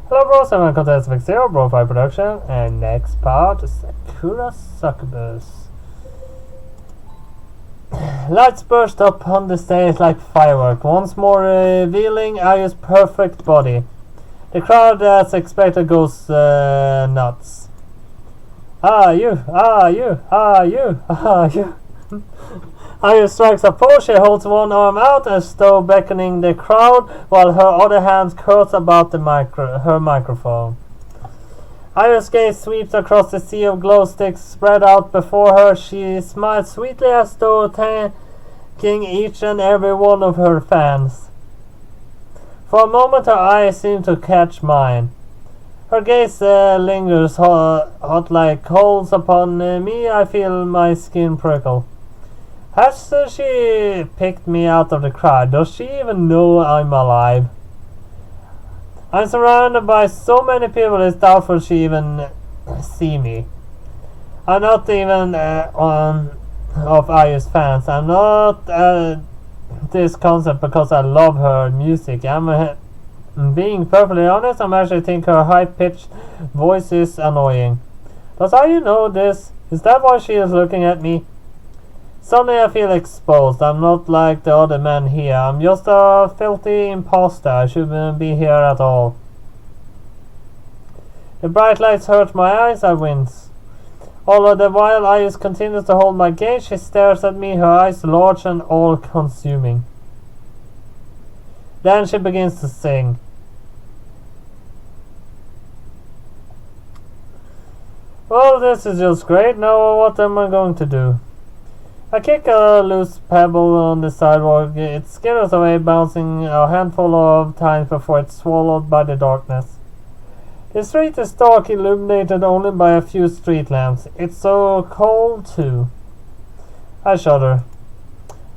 Hello bros, I'm Contest 0, Bro 5 Production, and next part is Sakura Succubus. Lights burst up on the stage like fireworks, once more revealing Ayu's perfect body. The crowd, as expected, goes nuts. You. Ayu strikes a pose. She holds one arm out as though beckoning the crowd, while her other hand curls about her microphone. Ayu's gaze sweeps across the sea of glow sticks spread out before her. She smiles sweetly as though thanking each and every one of her fans. For a moment her eyes seem to catch mine. Her gaze lingers hot like coals upon me. I feel my skin prickle. Has she picked me out of the crowd? Does she even know I'm alive? I'm surrounded by so many people it's doubtful she even see me. I'm not even one of Ayu's fans. I'm not at this concert because I love her music. I'm being perfectly honest, I actually think her high-pitched voice is annoying. Does Ayu know this? Is that why she is looking at me? Suddenly I feel exposed. I'm not like the other men here. I'm just a filthy imposter. I shouldn't be here at all. The bright lights hurt my eyes. I wince. All the while Ayus continues to hold my gaze. She stares at me, her eyes large and all-consuming. Then she begins to sing. Well, this is just great. Now what am I going to do? I kick a loose pebble on the sidewalk. It skitters away, bouncing a handful of times before it's swallowed by the darkness. The street is dark, illuminated only by a few street lamps. It's so cold, too. I shudder.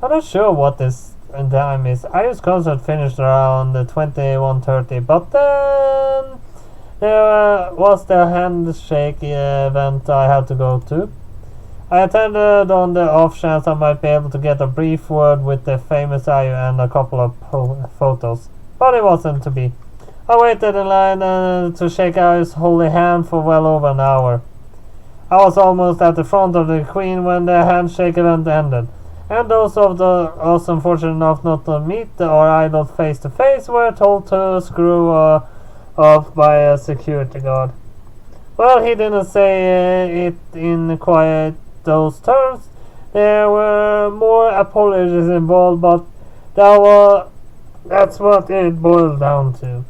I'm not sure what this time is. Ayu's concert finished around 21:30, but then there was the handshake event I had to go to. I attended on the off chance I might be able to get a brief word with the famous Ayu and a couple of photos, but it wasn't to be. I waited in line to shake Ayu's holy hand for well over an hour. I was almost at the front of the Queen when the handshake event ended, and those of us unfortunate enough not to meet our idol face to face were told to screw off by a security guard. Well, he didn't say it in quite those terms. There were more apologies involved, but that's what it boiled down to.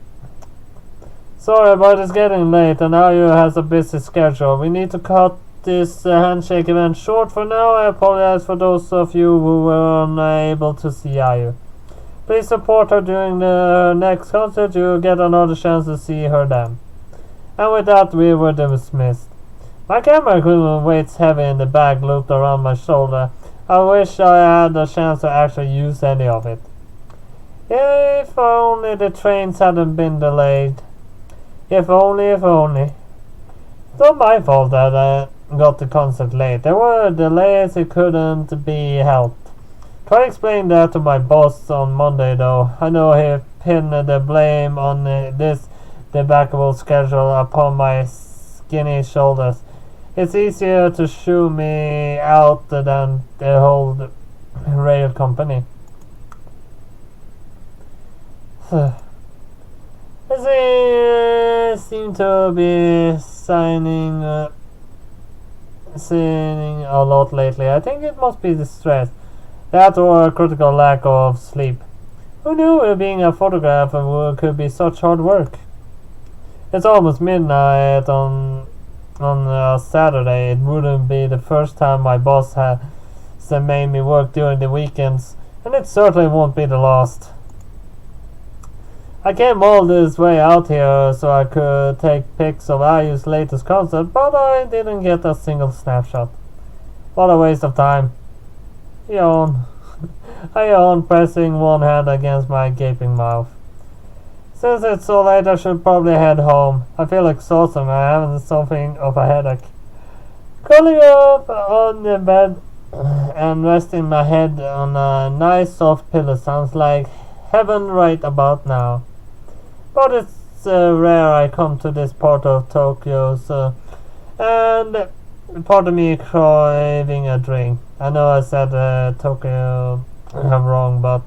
Sorry, but it's getting late and Ayu has a busy schedule. We need to cut this handshake event short for now. I apologize for those of you who were unable to see Ayu. Please support her during the next concert. You'll get another chance to see her then. And with that, we were dismissed. My camera equipment weighs heavy in the bag looped around my shoulder. I wish I had a chance to actually use any of it. If only the trains hadn't been delayed. If only. It's not my fault that I got the concert late. There were delays, it couldn't be helped. Try explaining that to my boss on Monday though. I know he pinned the blame on this debackable schedule upon my skinny shoulders. It's easier to shoo me out than the whole rail company. They seem to be signing a lot lately. I think it must be the stress. That or a critical lack of sleep. Who knew being a photographer could be such hard work? It's almost midnight on a Saturday. It wouldn't be the first time my boss has made me work during the weekends, and it certainly won't be the last. I came all this way out here so I could take pics of Ayu's latest concert, but I didn't get a single snapshot. What a waste of time. Yawn. I yawn, pressing one hand against my gaping mouth. Since it's so late, I should probably head home. I feel exhausted and I'm having something of a headache. Curling up on the bed and resting my head on a nice soft pillow sounds like heaven right about now. But it's It's rare I come to this part of Tokyo, so, and part of me craving a drink. I know I said Tokyo I'm wrong, but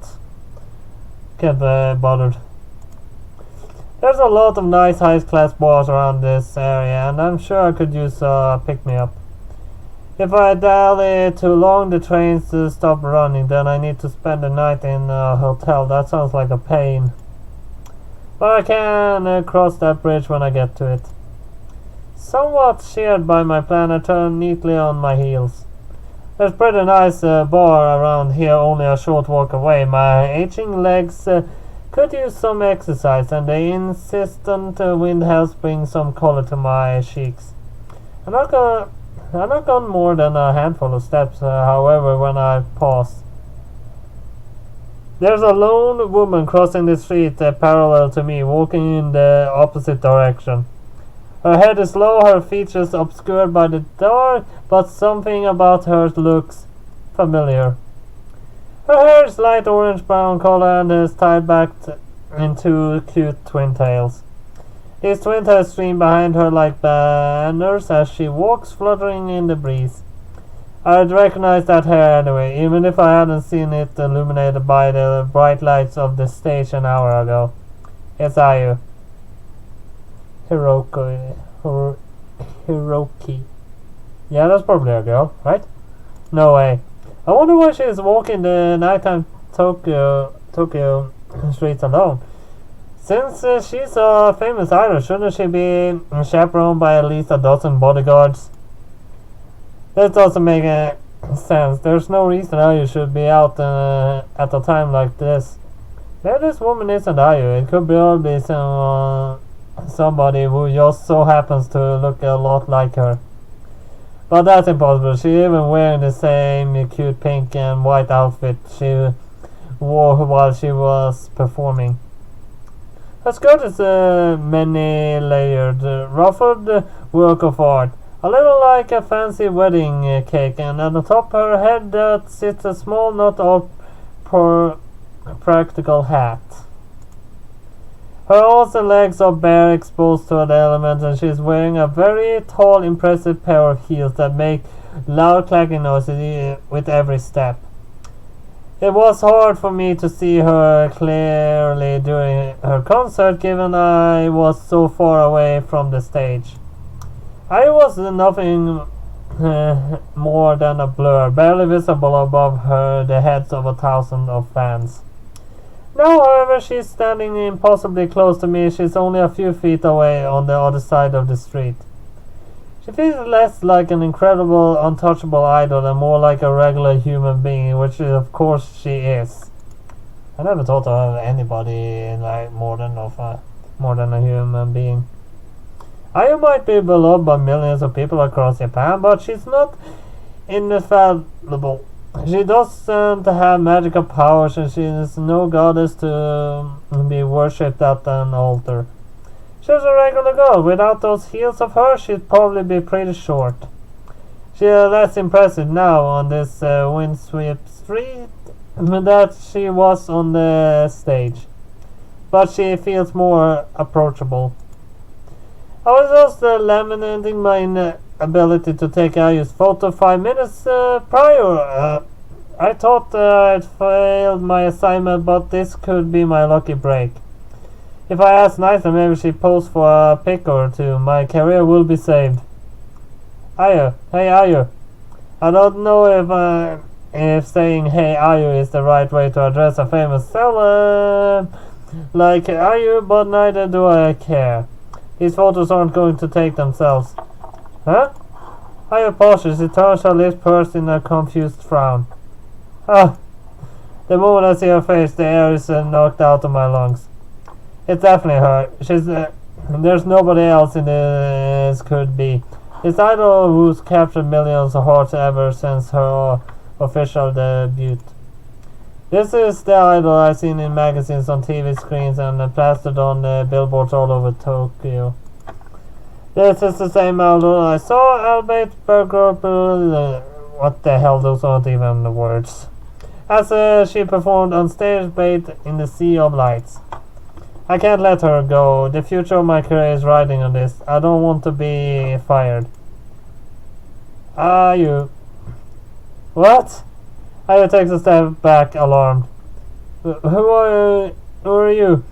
can't bothered. There's a lot of nice high-class bars around this area, and I'm sure I could use a pick-me-up. If I dally too long, the trains stop running, then I need to spend the night in a hotel. That sounds like a pain. But I can cross that bridge when I get to it. Somewhat cheered by my plan, I turn neatly on my heels. There's a pretty nice bar around here, only a short walk away. My aching legs could use some exercise, and the insistent wind helps bring some color to my cheeks. I'm not gone more than a handful of steps, however, when I pause. There's a lone woman crossing the street parallel to me, walking in the opposite direction. Her head is low, her features obscured by the dark, but something about her looks familiar. Her hair is light orange-brown color and is tied back in two cute twin tails. These twin tails stream behind her like banners as she walks, fluttering in the breeze. I'd recognize that hair anyway, even if I hadn't seen it illuminated by the bright lights of the stage an hour ago. It's Ayu. Hiroki. Yeah, that's probably a girl, right? No way. I wonder why she is walking the nighttime Tokyo streets alone. Since she's a famous idol, shouldn't she be chaperoned by at least a dozen bodyguards? That doesn't make sense. There's no reason Ayu should be out at a time like this. Maybe this woman isn't Ayu. It could be somebody who just so happens to look a lot like her. But that's impossible. She's even wearing the same cute pink and white outfit she wore while she was performing. Her skirt is many-layered, ruffled work of art, a little like a fancy wedding cake, and on the top of her head sits a small, not all practical hat. Her arms and legs are bare, exposed to the elements, and she is wearing a very tall, impressive pair of heels that make loud clacking noises with every step. It was hard for me to see her clearly during her concert, given I was so far away from the stage. I was nothing more than a blur, barely visible above the heads of 1,000 of fans. Now, however, she's standing impossibly close to me. She's only a few feet away on the other side of the street. She feels less like an incredible, untouchable idol and more like a regular human being, which of course she is. I never thought of anybody like more than a human being. Ayu might be beloved by millions of people across Japan, but she's not infallible. She doesn't have magical powers, and she is no goddess to be worshipped at an altar. She's a regular girl. Without those heels of hers, she'd probably be pretty short. She is less impressive now on this windswept street that she was on the stage, but she feels more approachable. I was just lamenting my inability to take Ayu's photo 5 minutes prior. I thought I'd failed my assignment, but this could be my lucky break. If I ask nicely, maybe she posed for a pic or two. My career will be saved. Ayu, hey Ayu. I don't know if saying hey Ayu is the right way to address a famous seller like Ayu, but neither do I care. These photos aren't going to take themselves. Huh? Ayu pauses. She turns her lips pursed in a confused frown. Ah! The moment I see her face, the air is knocked out of my lungs. It's definitely her. There's nobody else in this could be. This idol who's captured millions of hearts ever since her official debut. This is the idol I've seen in magazines, on TV screens, and plastered on billboards all over Tokyo. This is the same idol I saw, albeit what the hell, those aren't even the words. As she performed on stage, bathed in the sea of lights. I can't let her go. The future of my career is riding on this. I don't want to be fired. Ayu. What? Ayu takes a step back, alarmed. Who are you?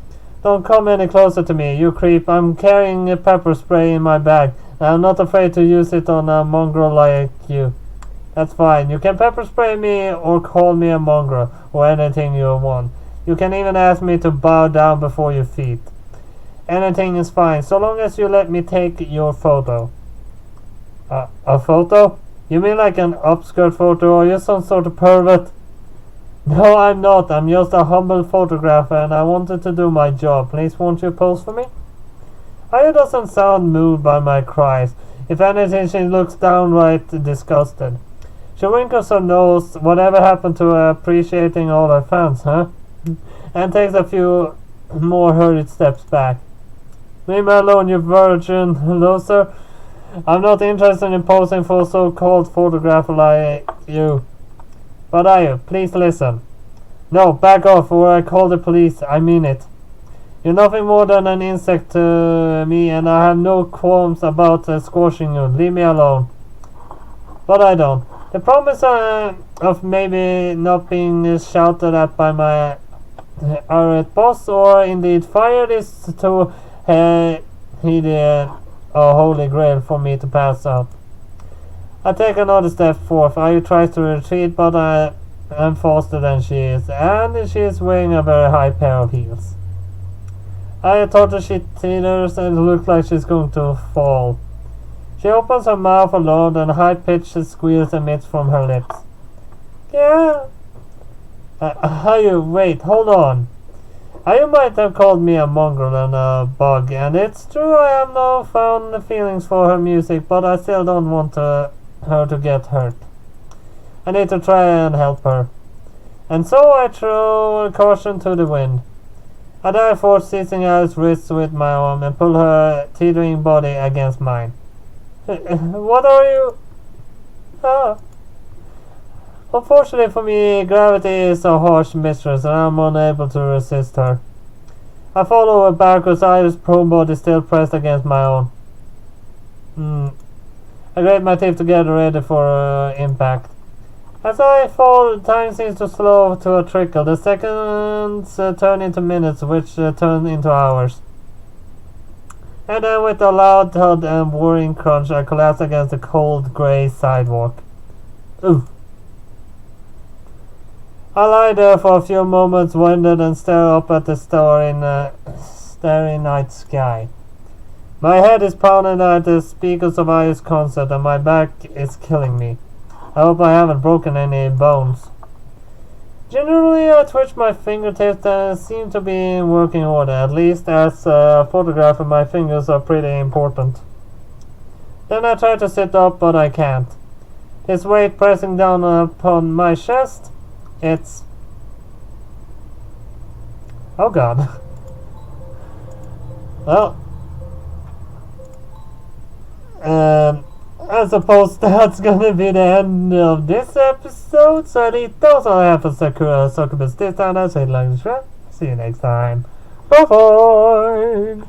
Don't come any closer to me, you creep. I'm carrying a pepper spray in my bag. I'm not afraid to use it on a mongrel like you. That's fine. You can pepper spray me or call me a mongrel or anything you want. You can even ask me to bow down before your feet. Anything is fine, so long as you let me take your photo. A photo? You mean like an upskirt photo? Are you some sort of pervert? No, I'm not. I'm just a humble photographer and I wanted to do my job. Please, won't you pose for me? Aya doesn't sound moved by my cries. If anything, she looks downright disgusted. She wrinkles her nose. Whatever happened to appreciating all her fans, huh? And takes a few more hurried steps back. Leave me alone, you virgin loser. I'm not interested in posing for a so-called photographer like you. But Ayu, please listen. No, back off or I call the police. I mean it. You're nothing more than an insect to me and I have no qualms about squashing you. Leave me alone. But I don't. The promise of maybe not being shouted at by my irate boss or indeed fired is to heed a holy grail for me to pass up. I take another step forth. Ayu tries to retreat, but I am faster than she is, and she is wearing a very high pair of heels. Ayu thought that she teeters and looks like she's going to fall. She opens her mouth a lot and high-pitched squeals emits from her lips. Yeah. Ayu, wait, hold on. Ayu might have called me a mongrel and a bug, and it's true I have no fond feelings for her music, but I still don't want her to get hurt. I need to try and help her. And so I throw caution to the wind. I therefore seizing Ayu's wrists with my arm and pull her teetering body against mine. What are you? Ah. Unfortunately for me, gravity is a harsh mistress and I'm unable to resist her. I follow her backwards, Ayu's prone body still pressed against my own. I grate my teeth together ready for impact. As I fall, time seems to slow to a trickle. The seconds turn into minutes, which turn into hours. And then with a loud thud and whirring crunch, I collapse against the cold grey sidewalk. Ooh. I lie there for a few moments, winded, and stare up at the starry night sky. My head is pounding at the speakers of Ayu's concert, and my back is killing me. I hope I haven't broken any bones. Generally, I twitch my fingertips and seem to be in working order. At least as a photographer, my fingers are pretty important. Then I try to sit up, but I can't. His weight pressing down upon my chest. It's... oh god. Well... I suppose that's gonna be the end of this episode. So that's all I have for Sakura Succubus this time. That's it, like, see you next time. Bye bye.